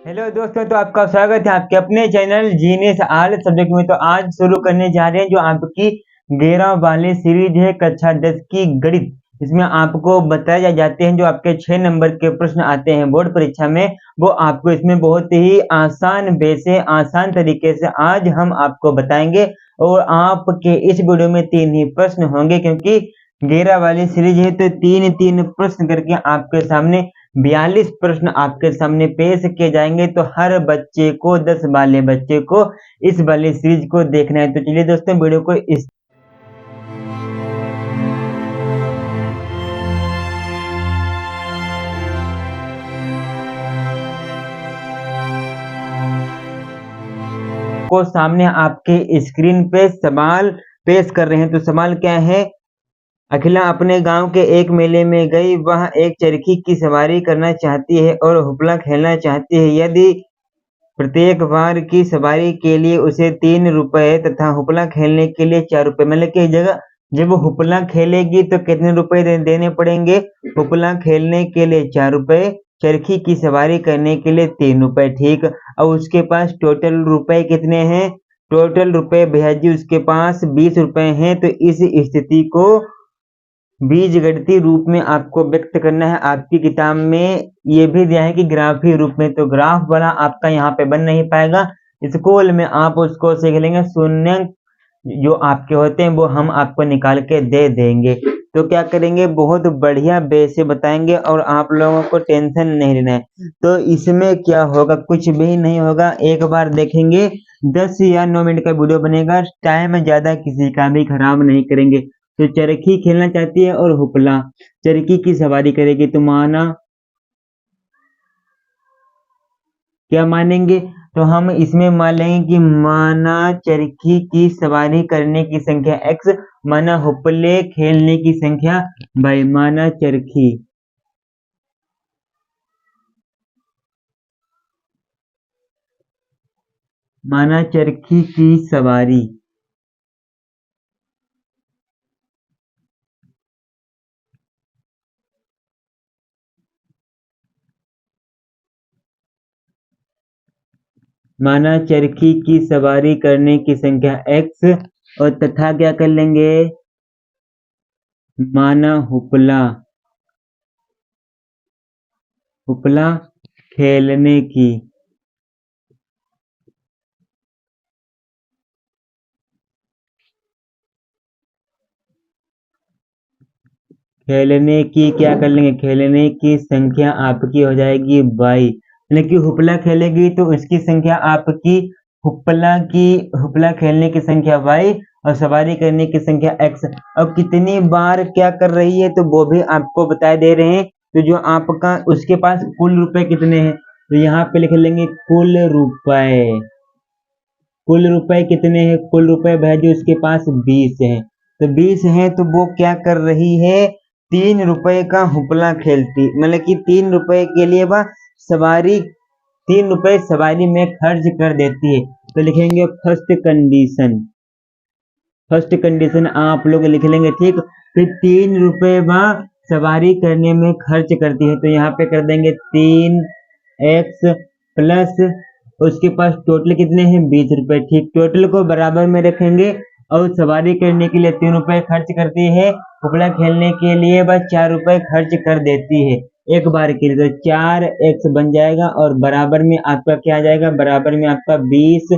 Hello दोस्तों, तो आपका स्वागत है आपके अपने चैनल जीनियस ऑल सब्जेक्ट में। तो आज शुरू करने जा रहे हैं जो आपकी 11 वाली सीरीज है कक्षा 10 की गणित। इसमें आपको बताए जाते हैं जो आपके 6 नंबर के प्रश्न आते हैं बोर्ड परीक्षा में, वो आपको इसमें बहुत ही आसान वे से आसान तरीके से आज हम आपको बताएंगे। और आपके इस वीडियो में 3 ही प्रश्न होंगे क्योंकि 11 वाली सीरीज है, तो 3 प्रश्न करके आपके सामने 42 प्रश्न आपके सामने पेश किए जाएंगे। तो हर बच्चे को 10 वाले बच्चे को इस वाली सीरीज को देखना है। तो चलिए दोस्तों, वीडियो को इस को सामने आपके स्क्रीन पे सवाल पेश कर रहे हैं। तो सवाल क्या है? अखिला अपने गांव के एक मेले में गई। वह एक चरखी की सवारी करना चाहती है और हुपला खेलना चाहती है। यदि प्रत्येक बार की सवारी के लिए उसे 3 रुपए तथा हुपला खेलने के लिए 4 रुपए, मतलब कि जगह जब वो हुपला खेलेगी तो कितने रुपए देने पड़ेंगे? हुपला खेलने के लिए 4 रुपए, चरखी की सवारी करने के लिए 3 रुपए। ठीक, और उसके पास टोटल रुपए कितने हैं? टोटल रुपए भैया जी उसके पास 20 रुपए हैं। तो इस स्थिति को बीजगणितीय रूप में आपको व्यक्त करना है। आपकी किताब में ये भी दिया है कि ग्राफीय रूप में, तो ग्राफ वाला आपका यहाँ पे बन नहीं पाएगा। स्कूल में आप उसको सीख लेंगे, शून्य जो आपके होते हैं वो हम आपको निकाल के दे देंगे। तो क्या करेंगे, बहुत बढ़िया वे से बताएंगे और आप लोगों को टेंशन नहीं लेना है। तो इसमें क्या होगा, कुछ भी नहीं होगा। एक बार देखेंगे, 10 या 9 मिनट का वीडियो बनेगा, टाइम ज्यादा किसी का भी खराब नहीं करेंगे। तो चरखी खेलना चाहती है और हुपला चरखी की सवारी करेगी, तो माना क्या मानेंगे? तो हम इसमें मान लेंगे कि माना चरखी की सवारी करने की संख्या x, माना हुपले खेलने की संख्या y, माना चरखी की सवारी माना चरखी की सवारी करने की संख्या x, और तथा क्या कर लेंगे, माना हुपला खेलने की क्या कर लेंगे, खेलने की संख्या आपकी हो जाएगी y। यानी कि हुपला खेलेगी तो उसकी संख्या आपकी हुपला खेलने की संख्या y और सवारी करने की संख्या x। और कितनी बार क्या कर रही है तो वो भी आपको बता दे रहे हैं। तो जो आपका उसके पास कुल रुपए कितने हैं, तो यहाँ पे लिख लेंगे कुल रुपए कितने हैं? कुल रुपए भाई उसके पास 20 हैं। तो 20 हैं तो वो क्या कर रही है, 3 रुपए का हुपला खेलती, मतलब कि 3 रुपए के लिए वह सवारी 3 रुपए सवारी में खर्च कर देती है। तो लिखेंगे फर्स्ट कंडीशन आप लोग लिख लेंगे। ठीक, फिर 3 रुपए वह सवारी करने में खर्च करती है, तो यहाँ पे कर देंगे 3x प्लस उसके पास टोटल कितने हैं, 20 रुपए। ठीक, टोटल को बराबर में रखेंगे और सवारी करने के लिए 3 रुपए खर्च करती है, हुपला खेलने के लिए वह 4 रुपए खर्च कर देती है एक बार के लिए। तो 4x बन जाएगा और बराबर में आपका क्या आ जाएगा, बराबर में आपका 20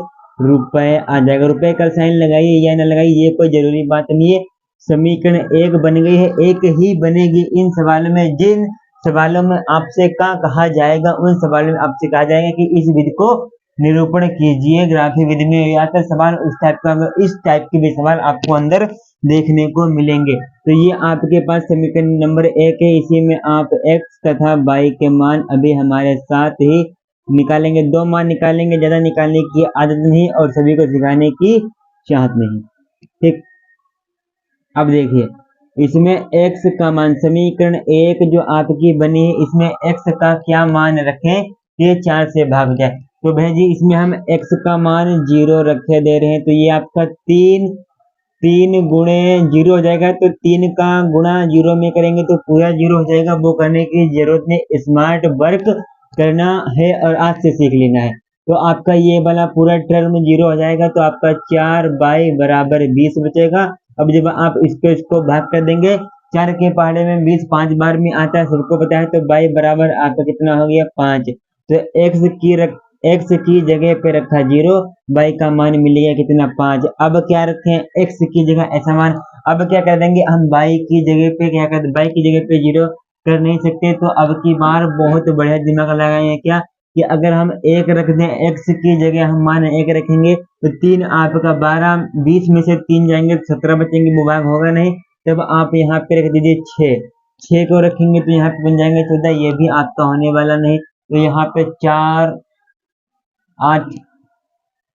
रुपए आ जाएगा। रुपए का साइन लगाइए या ना लगाइए ये कोई जरूरी बात नहीं है। समीकरण 1 बन गई है, एक ही बनेगी इन सवालों में। जिन सवालों में आपसे क्या कहा जाएगा, उन सवालों में आपसे कहा जाएगा कि इस विधि को निरूपण कीजिए ग्राफिक विधि में, या तो सवाल उस टाइप का, इस टाइप के भी सवाल आपको अंदर देखने को मिलेंगे। तो ये आपके पास समीकरण नंबर 1 है। इसी में आप x तथा y के मान अभी हमारे साथ ही निकालेंगे। 2 मान निकालेंगे, ज्यादा निकालने की आदत नहीं और सभी को सिखाने की चाहत नहीं। ठीक, अब देखिए इसमें x का मान, समीकरण 1 जो आपकी बनी है इसमें x का क्या मान रखें, ये 4 से भाग जाए। तो भाई जी इसमें हम x का मान 0 रखे दे रहे हैं, तो ये आपका 3 गुणे 0 हो जाएगा। तो 3 का गुणा 0 में करेंगे तो पूरा 0 हो जाएगा, वो करने की जरूरत नहीं, स्मार्ट वर्क करना है और आज से सीख लेना है। तो आपका ये वाला पूरा टर्म 0 हो जाएगा, तो आपका 4 बराबर 20 बचेगा। अब जब आप इसको भाग कर देंगे, 4 के पहाड़े में 20 5 बार में आता है, सबको पता है, तो y बराबर आपका कितना हो गया 5। तो x की जगह पे रखा 0, y का मान मिल गया कितना 5। अब क्या रखें, x की जगह ऐसा मान, अब क्या कर देंगे हम y की जगह पे क्या कर, y की जगह पे 0 कर नहीं सकते, तो अब की बार बहुत बढ़िया दिमाग लगाएं क्या कि अगर हम 1 रख दें, x की जगह हम मान 1 रखेंगे, तो 3 आपका 12, 20 में से 3 जाएंगे तो 17 बचेंगे, वो भाग होगा नहीं। तब आप यहाँ पे रख दीजिए 6 को रखेंगे तो यहाँ पे बन जाएंगे 14, ये भी आपका होने वाला नहीं, तो यहाँ पे 4 8।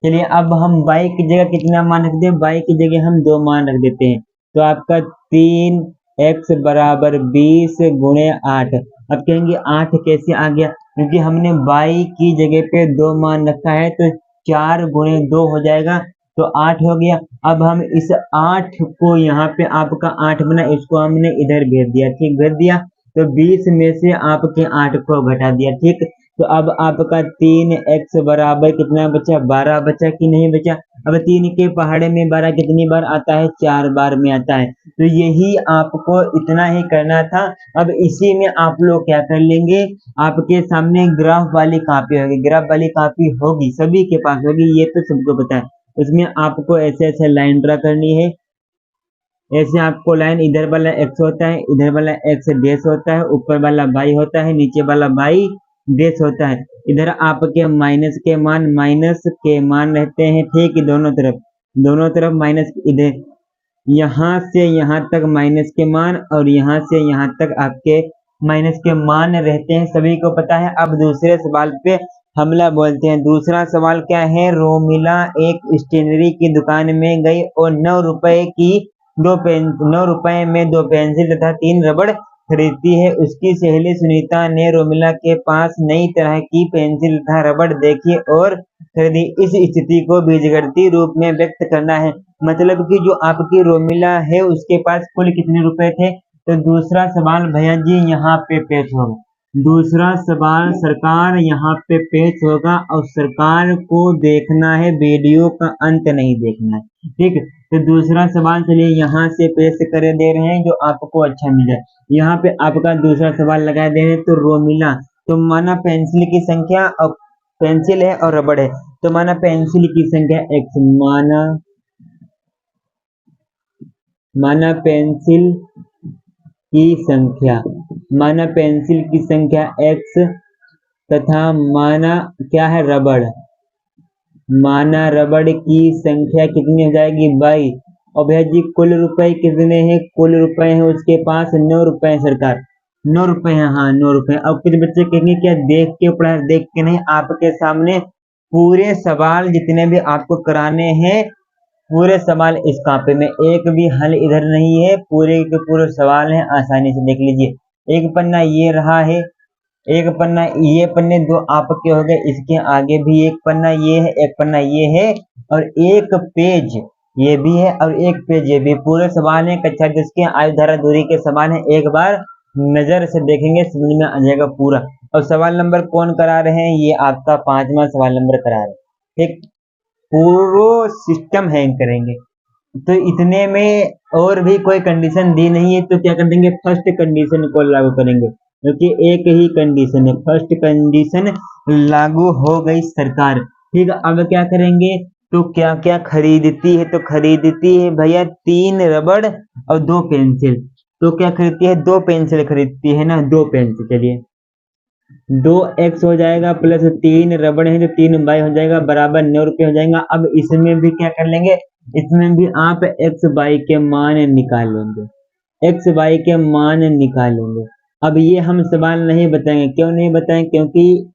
चलिए अब हम y की जगह कितना मान रख दें, y की जगह हम 2 मान रख देते हैं, तो आपका 3x बराबर 20 गुणे 8। अब कहेंगे 8 कैसे आ गया, क्योंकि हमने y की जगह पे 2 मान रखा है, तो 4 गुणे 2 हो जाएगा, तो 8 हो गया। अब हम इस 8 को यहाँ पे आपका 8 बना, इसको हमने इधर भेज दिया, ठीक, भेज दिया, तो 20 में से आपके 8 को घटा दिया, ठीक। तो अब आपका 3x बराबर कितना बचा, 12 बचा कि नहीं बचा। अब 3 के पहाड़े में 12 कितनी बार आता है, 4 बार में आता है, तो यही आपको इतना ही करना था। अब इसी में आप लोग क्या कर लेंगे, आपके सामने ग्राफ वाली कॉपी होगी, ग्राफ वाली कॉपी होगी, सभी के पास होगी, ये तो सबको पता है। उसमें आपको ऐसे ऐसे लाइन ड्रा करनी है, ऐसे आपको लाइन, इधर वाला x होता है, इधर वाला x डैश होता है, ऊपर वाला y होता है, नीचे वाला y डैश होता है। इधर आपके माइनस के मान रहते हैं, ठीक, दोनों तरफ माइनस, इधर यहाँ से यहाँ तक माइनस के मान और यहाँ से यहाँ तक आपके माइनस के मान रहते हैं, सभी को पता है। अब दूसरे सवाल पे हमला बोलते हैं। दूसरा सवाल क्या है, रोमिला एक स्टेशनरी की दुकान में गई और 9 रुपए में 2 पेंसिल तथा 3 रबड़ खरीदती है। उसकी सहेली सुनीता ने रोमिला के पास नई तरह की पेंसिल तथा रबड़ देखी और खरीदी। इस स्थिति को बीजगणितीय रूप में व्यक्त करना है, मतलब कि जो आपकी रोमिला है उसके पास कुल कितने रुपए थे। तो दूसरा सवाल भैया जी यहाँ पे पेश होगा, दूसरा सवाल सरकार यहाँ पे पेश होगा, और सरकार को देखना है, वीडियो का अंत नहीं देखना है, ठीक। तो दूसरा सवाल चलिए यहाँ से पेश कर दे रहे हैं, जो आपको अच्छा मिल जाए। यहाँ पे आपका दूसरा सवाल लगा दे रहे हैं, तो रोमिला, तो माना पेंसिल की संख्या, और पेंसिल है और रबड़ है, तो माना पेंसिल की संख्या x, माना पेंसिल की संख्या x तथा माना क्या है रबड़, माना रबड़ की संख्या कितनी हो जाएगी y। और भैया जी कुल रुपए कितने हैं, कुल रुपए हैं उसके पास 9 रुपए, सरकार 9 रुपए हैं, हाँ 9 रुपए। अब कुछ बच्चे कहेंगे क्या देख के पढ़ा, देख के नहीं, आपके सामने पूरे सवाल जितने भी आपको कराने हैं, पूरे सवाल इस कॉपी में, एक भी हल इधर नहीं है, पूरे के पूरे सवाल हैं, आसानी से देख लीजिए। एक पन्ना ये रहा है, एक पन्ना, ये पन्ने 2 आपके हो गए, इसके आगे भी एक पन्ना ये है, एक पन्ना ये है, और एक पेज ये भी है, और एक पेज ये भी। पूरे सवाल है कक्षा 10 के आयु धारा दूरी के सवाल है, एक बार नजर से देखेंगे समझ में आ जाएगा पूरा। और सवाल नंबर कौन करा रहे हैं, ये आपका 5वां सवाल नंबर करा रहे हैं, ठीक। पूरा सिस्टम हैंग करेंगे, तो इतने में और भी कोई कंडीशन दी नहीं है, तो क्या कर देंगे, फर्स्ट कंडीशन को लागू करेंगे, क्योंकि एक ही कंडीशन है, फर्स्ट कंडीशन लागू हो गई सरकार, ठीक। अब क्या करेंगे, तो क्या क्या खरीदती है, तो खरीदती है भैया 3 रबड़ और 2 पेंसिल। तो क्या खरीदती है, 2 पेंसिल खरीदती है ना, 2 पेंसिल। चलिए 2x हो जाएगा प्लस 3 रबड़ है, तो 3y हो जाएगा बराबर 9 रुपये हो जाएगा। अब इसमें भी क्या कर लेंगे, इसमें भी आप x y के मान निकाल लेंगे, x y के मान निकालेंगे। अब ये हम सवाल नहीं बताएंगे, क्यों नहीं बताएंगे, क्योंकि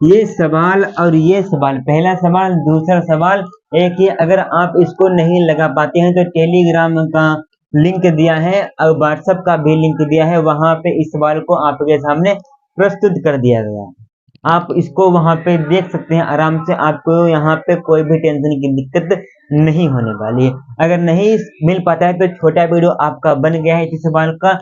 ये सवाल और ये सवाल, पहला सवाल दूसरा सवाल एक ही, अगर आप इसको नहीं लगा पाते हैं तो टेलीग्राम का लिंक दिया है और व्हाट्सएप का भी लिंक दिया है, वहां पे इस सवाल को आपके सामने प्रस्तुत कर दिया गया, आप इसको वहां पे देख सकते हैं आराम से, आपको यहाँ पे कोई भी टेंशन की दिक्कत नहीं होने वाली है। अगर नहीं मिल पाता है तो छोटा वीडियो आपका बन गया है इस सवाल का,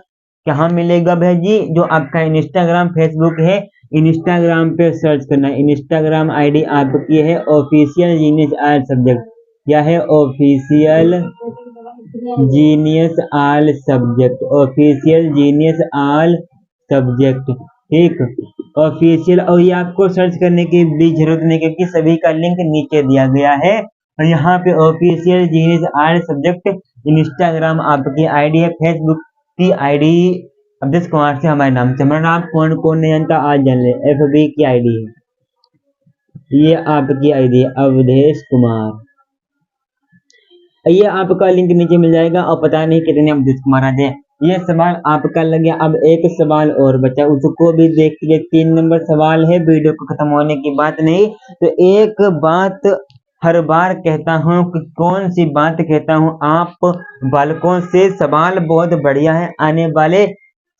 कहाँ मिलेगा भैया जी? जो आपका इंस्टाग्राम फेसबुक है, इंस्टाग्राम पे सर्च करना है। इंस्टाग्राम आईडी आपकी है ऑफिशियल जीनियस आल सब्जेक्ट। क्या है? ऑफिशियल जीनियस आल सब्जेक्ट, ऑफिशियल जीनियस आल सब्जेक्ट, ठीक। ऑफिशियल, और ये आपको सर्च करने की भी जरूरत नहीं क्योंकि सभी का लिंक नीचे दिया गया है। और यहाँ पे ऑफिशियल जीनियस आल सब्जेक्ट इंस्टाग्राम आपकी आईडी है, फेसबुक की आईडी अवधेश कुमार से हमारे नाम से। हमारा नाम कौन कौन नहीं जानता आज जान ले। FB की आईडी है, ये आपकी आईडी है अवधेश कुमार। ये आपका लिंक नीचे मिल जाएगा। और पता नहीं कितने अवधेश कुमार आ जाए। ये सवाल आपका लग गया। अब एक सवाल और बचा, उसको भी देखिए। 3 नंबर सवाल है, वीडियो को खत्म होने की बात नहीं। तो एक बात हर बार कहता हूँ कि कौन सी बात कहता हूँ आप बालकों से, सवाल बहुत बढ़िया है आने वाले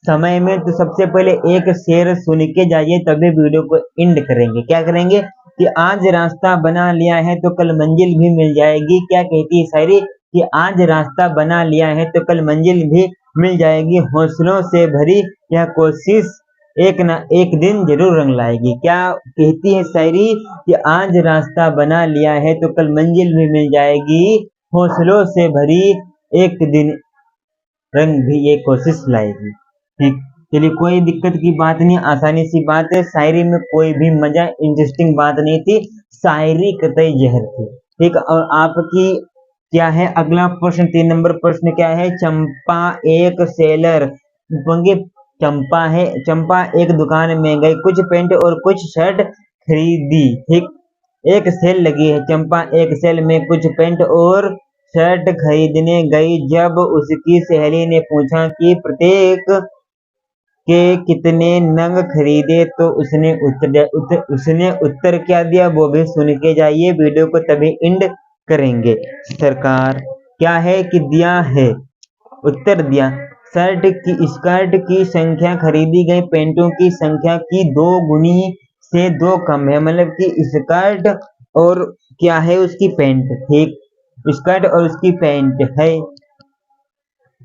समय में। तो सबसे पहले एक शेर सुन के जाइए, तभी वीडियो को एंड करेंगे। क्या करेंगे कि आज रास्ता बना लिया है तो कल मंजिल भी मिल जाएगी। क्या कहती है शायरी कि आज रास्ता बना लिया है तो कल मंजिल भी मिल जाएगी। हौसलों से भरी यह कोशिश एक ना एक दिन जरूर रंग लाएगी। क्या कहती है शायरी कि आज रास्ता बना लिया है तो कल मंजिल भी मिल जाएगी। हौसलों से भरी एक दिन रंग भी ये कोशिश लाएगी। ठीक, चलिए कोई दिक्कत की बात नहीं, आसानी सी बात है। शायरी में कोई भी मजा इंटरेस्टिंग बात नहीं थी, शायरी कतई जहर थी। ठीक, और आपकी क्या है अगला प्रश्न? 3 नंबर प्रश्न क्या है? चंपा एक सेलर होंगे। चंपा है, चंपा एक दुकान में गई, कुछ पैंट और कुछ शर्ट खरीदी। ठीक, एक सेल लगी है, चंपा एक सेल में कुछ पैंट और शर्ट खरीदने गई। जब उसकी सहेली ने पूछा कि प्रत्येक के कितने नंग खरीदे तो उसने उत्तर क्या दिया, वो भी सुन के जाइए। वीडियो को तभी एंड करेंगे। सरकार क्या है कि दिया है, उत्तर दिया स्कर्ट की संख्या खरीदी गई पैंटों की संख्या की 2 गुनी से 2 कम है। मतलब कि स्कर्ट और क्या है उसकी पैंट। ठीक, स्कर्ट और उसकी पैंट है,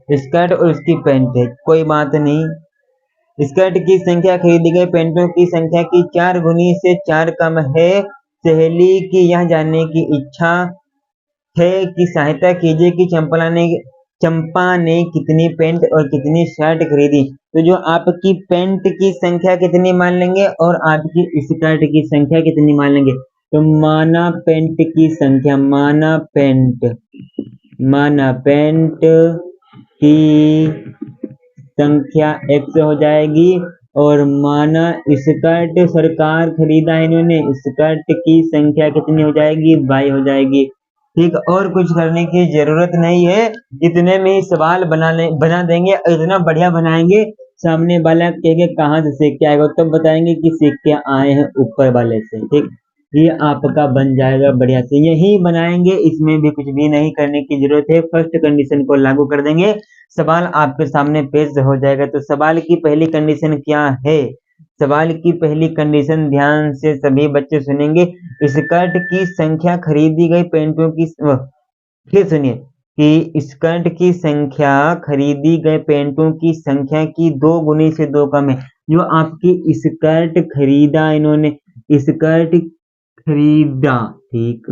स्कर्ट और उसकी पैंट है, कोई बात नहीं। स्कर्ट की संख्या खरीदी गई पैंटों की संख्या की 4 गुनी से 4 कम है। सहेली की यह जानने की इच्छा है कि सहायता कीजिए कि चंपा ने कितनी पैंट और कितनी शर्ट खरीदी। तो जो आपकी पैंट की संख्या कितनी मान लेंगे और आपकी स्कर्ट की संख्या कितनी मान लेंगे? तो माना पैंट की संख्या, माना पैंट की संख्या x हो जाएगी। और माना स्कर्ट सरकार खरीदा है इन्होंने, स्कर्ट की संख्या कितनी हो जाएगी? y हो जाएगी। ठीक, और कुछ करने की जरूरत नहीं है, इतने में ही सवाल बना देंगे। इतना बढ़िया बनाएंगे, सामने वाला कहेंगे कहाँ से सीख के आएगा, तब बताएंगे कि सीख के आए हैं ऊपर वाले से। ठीक, ये आपका बन जाएगा बढ़िया से, यही बनाएंगे, इसमें भी कुछ भी नहीं करने की जरूरत है। फर्स्ट कंडीशन को लागू कर देंगे, सवाल आपके सामने पेश हो जाएगा। तो सवाल की पहली कंडीशन क्या है? सवाल की पहली कंडीशन ध्यान से सभी बच्चे सुनेंगे। स्कर्ट की संख्या खरीदी गई पैंटों की, फिर सुनिए कि स्कर्ट की संख्या खरीदी गए पैंटों की संख्या की 2 गुनी से 2 कम है। जो आपकी स्कर्ट खरीदा इन्होंने, स्कर्ट खरीदा, ठीक,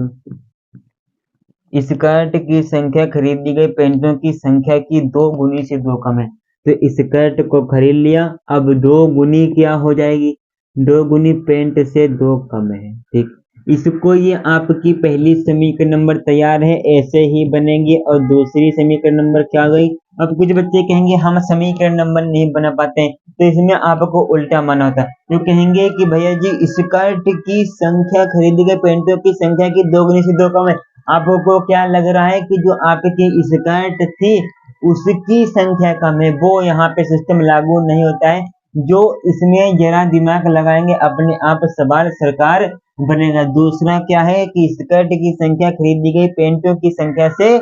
स्कर्ट की संख्या खरीदी गई पैंटों की संख्या की 2 गुनी से 2 कम है। तो स्कर्ट को खरीद लिया, अब 2 गुनी क्या हो जाएगी? 2 गुनी पैंट से 2 कम है। ठीक, इसको ये आपकी पहली समीकरण नंबर तैयार है, ऐसे ही बनेगी। और दूसरी समीकरण नंबर क्या गई? अब कुछ बच्चे कहेंगे हम समीकरण नंबर नहीं बना पाते हैं, तो इसमें आपको उल्टा माना होता है। तो कहेंगे कि भैया जी स्कर्ट की संख्या खरीदी गई पैंटों की संख्या की 2 गुनी से 2 कम है। आपको क्या लग रहा है कि जो आपकी स्कर्ट थी उसकी संख्या कम है, वो यहाँ पे सिस्टम लागू नहीं होता है। जो इसमें जरा दिमाग लगाएंगे अपने आप सवाल सरकार बनेगा। दूसरा क्या है कि स्कर्ट की संख्या खरीदी गई पैंटों की संख्या से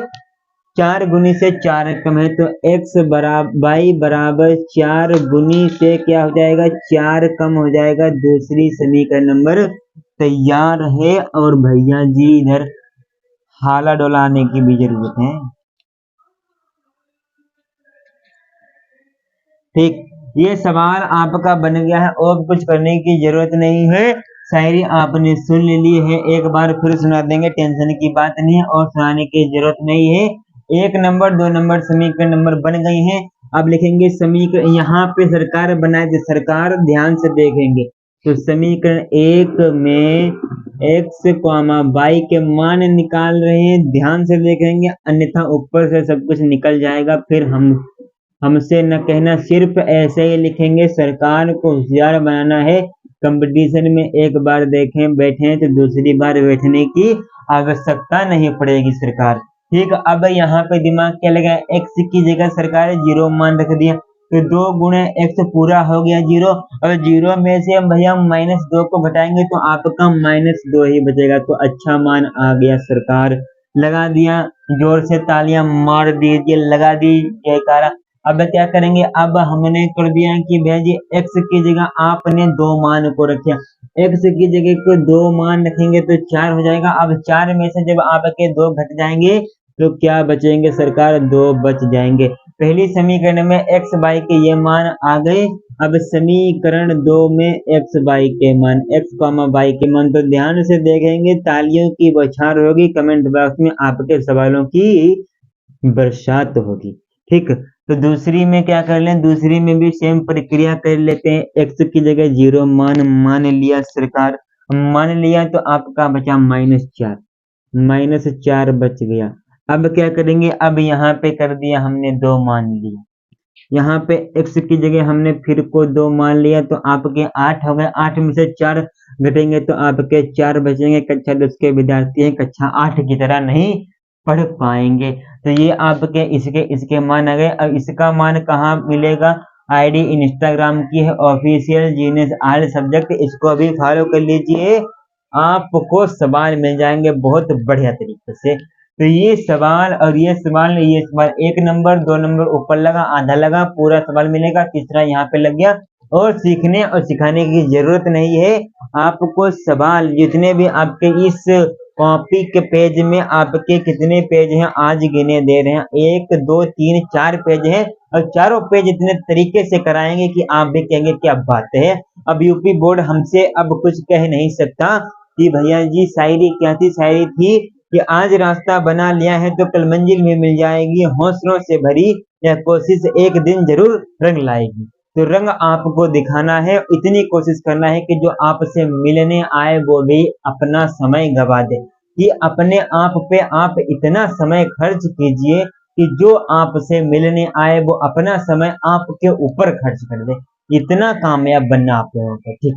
4 गुनी से 4 कम है। तो y बराबर 4 गुनी से क्या हो जाएगा? 4 कम हो जाएगा। दूसरी समीकरण नंबर तैयार है। और भैया जी इधर हाला डोलाने की भी जरूरत है। ठीक, ये सवाल आपका बन गया है और कुछ करने की जरूरत नहीं है। शायरी आपने सुन ली है, एक बार फिर सुना देंगे, टेंशन की बात नहीं है और सुनाने की जरूरत नहीं है। 1 नंबर 2 नंबर समीकरण नंबर बन गए हैं। अब लिखेंगे समीकरण, यहाँ पे सरकार बनाए थे, सरकार ध्यान से देखेंगे तो समीकरण 1 में x कॉमा y के मान निकाल रहे हैं, ध्यान से देखेंगे अन्यथा ऊपर से सब कुछ निकल जाएगा, फिर हमसे न कहना, सिर्फ ऐसे ही लिखेंगे। सरकार को होशियार बनाना है, कंपटीशन में एक बार देखें बैठे तो दूसरी बार बैठने की आवश्यकता नहीं पड़ेगी सरकार। ठीक, अब यहाँ पे दिमाग क्या लगा, x की जगह सरकार 0 मान रख दिया तो 2 गुणे x पूरा हो गया 0। और 0 में से हम भैया -2 को घटाएंगे तो आपका -2 ही बचेगा, तो अच्छा मान आ गया सरकार। लगा दिया, जोर से तालियां मार दीजिए, लगा दी जयकारा। अब क्या करेंगे, अब हमने कर दिया कि भैया जी x की जगह आपने 2 मान को रखा, x की जगह को 2 मान रखेंगे तो 4 हो जाएगा। अब 4 में से जब आपके 2 घट जाएंगे तो क्या बचेंगे सरकार, 2 बच जाएंगे। पहली समीकरण में x y के ये मान आ गए। अब समीकरण 2 में x y के मान, x y के मान, तो ध्यान से देखेंगे, तालियों की बौछार होगी, कमेंट बॉक्स में आपके सवालों की बरसात होगी। ठीक, तो दूसरी में क्या कर लें, दूसरी में भी सेम प्रक्रिया कर लेते हैं। x की जगह 0 मान लिया सरकार, मान लिया तो आपका बचा -4 बच गया। अब क्या करेंगे, अब यहाँ पे कर दिया हमने 2 मान लिया, यहाँ पे x की जगह हमने फिर को 2 मान लिया तो आपके 8 हो गए, 8 में से 4 घटेंगे तो आपके 4 बचेंगे। कक्षा 10 के विद्यार्थी हैं, कक्षा 8 की तरह नहीं पढ़ पाएंगे। तो ये आपके इसके मान आ गए। अब इसका मान कहाँ मिलेगा, आईडी इंस्टाग्राम की है ऑफिशियल जीनियस ऑल सब्जेक्ट, इसको अभी फॉलो कर लीजिए, आपको सवाल मिल जाएंगे बहुत बढ़िया तरीके से। तो ये सवाल और ये सवाल 1 नंबर 2 नंबर ऊपर लगा, आधा लगा, पूरा सवाल मिलेगा, तीसरा यहाँ पे लग गया। और सीखने और सिखाने की जरूरत नहीं है, आपको सवाल जितने भी आपके इस कॉपी के पेज में, आपके कितने पेज हैं आज गिने दे रहे हैं, 1 2 3 4 पेज हैं और चारों पेज इतने तरीके से कराएंगे कि आप भी कहेंगे क्या बात है। अब यूपी बोर्ड हमसे अब कुछ कह नहीं सकता कि भैया जी शायरी क्या थी, शायरी थी कि आज रास्ता बना लिया है तो कल मंजिल में मिल जाएगी, हौसलों से भरी यह कोशिश एक दिन जरूर रंग लाएगी। तो रंग आपको दिखाना है, इतनी कोशिश करना है कि जो आपसे मिलने आए वो भी अपना समय गवा दे, कि अपने आप पे आप इतना समय खर्च कीजिए कि जो आपसे मिलने आए वो अपना समय आपके ऊपर खर्च कर दे। इतना कामयाब बनना आप लोगों को। ठीक।